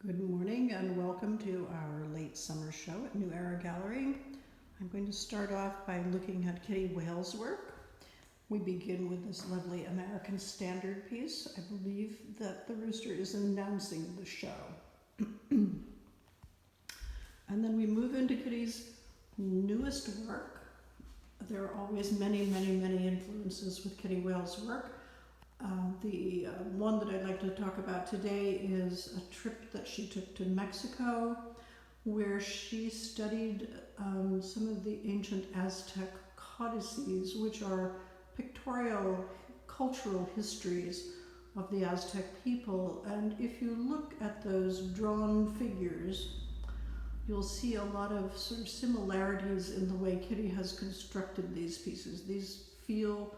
Good morning and welcome to our late summer show at New Era Gallery. I'm going to start off by looking at Kitty Whale's work. We begin with this lovely American Standard piece. I believe that the rooster is announcing the show. And then we move into Kitty's newest work. There are always many influences with Kitty Whale's work. The one that I'd like to talk about today is a trip that she took to Mexico, where she studied some of the ancient Aztec codices, which are pictorial cultural histories of the Aztec people. And if you look at those drawn figures, you'll see a lot of sort of similarities in the way Kitty has constructed these pieces. These feel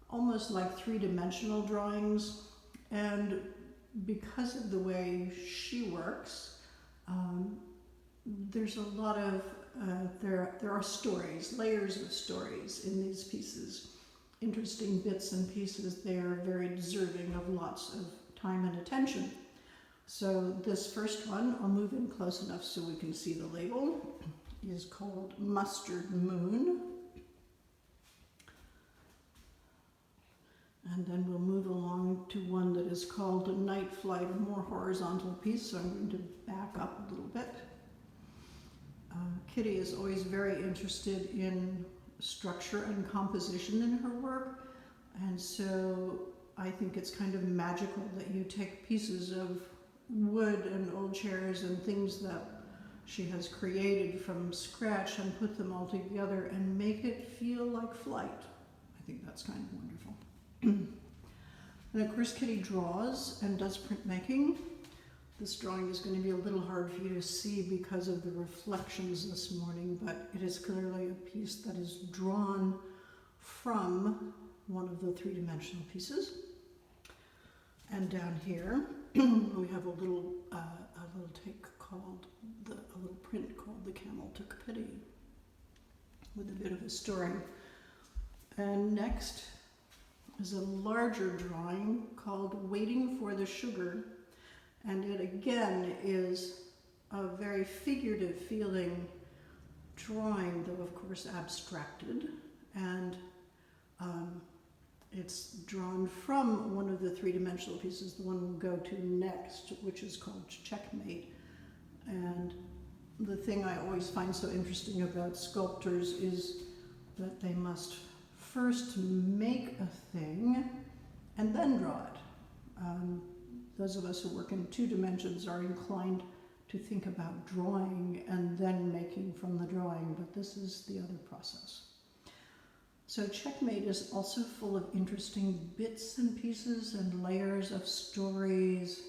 almost like three-dimensional drawings, and because of the way she works, there's a lot of there are stories, layers of stories in these pieces, interesting bits and pieces. They are very deserving of lots of time and attention. So this first one, I'll move in close enough so we can see the label, is called Mustard Moon. And then we'll move along to one that is called Night Flight, a more horizontal piece, so I'm going to back up a little bit. Kitty is always very interested in structure and composition in her work, and so I think it's kind of magical that you take pieces of wood and old chairs and things that she has created from scratch and put them all together and make it feel like flight. I think that's kind of wonderful. And of course Kitty draws and does printmaking. This drawing is going to be a little hard for you to see because of the reflections this morning, but it is clearly a piece that is drawn from one of the three-dimensional pieces. And down here we have a little take called a little print called The Camel Took Pity, with a bit of a story. And next is a larger drawing called Waiting for the Sugar, and it again is a very figurative feeling drawing, though of course abstracted, and it's drawn from one of the three-dimensional pieces, the one we'll go to next, which is called Checkmate. And the thing I always find so interesting about sculptors is that they must first make a thing and then draw it. Those of us who work in 2 dimensions are inclined to think about drawing and then making from the drawing, but this is the other process. So Checkmate is also full of interesting bits and pieces and layers of stories,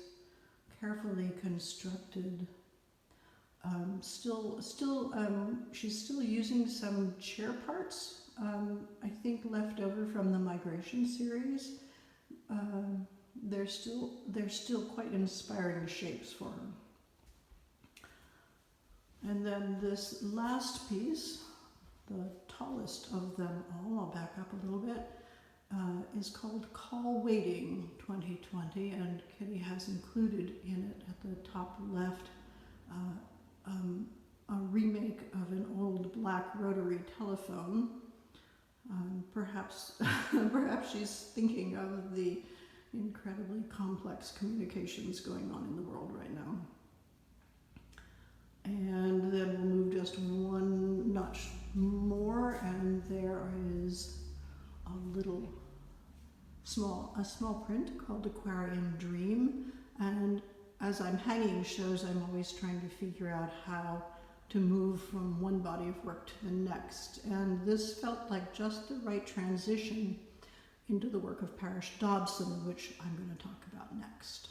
carefully constructed. She's still using some chair parts, I think left over from the Migration series. They're still quite inspiring shapes for her. And then this last piece, the tallest of them all, I'll back up a little bit, is called Call Waiting 2020, and Kitty has included in it at the top left a remake of an old black rotary telephone. Perhaps she's thinking of the incredibly complex communications going on in the world right now. And then we'll move just one notch more, and there is a small print called Aquarium Dream. And as I'm hanging shows, I'm always trying to figure out how to move from one body of work to the next. And this felt like just the right transition into the work of Parrish Dobson, which I'm going to talk about next.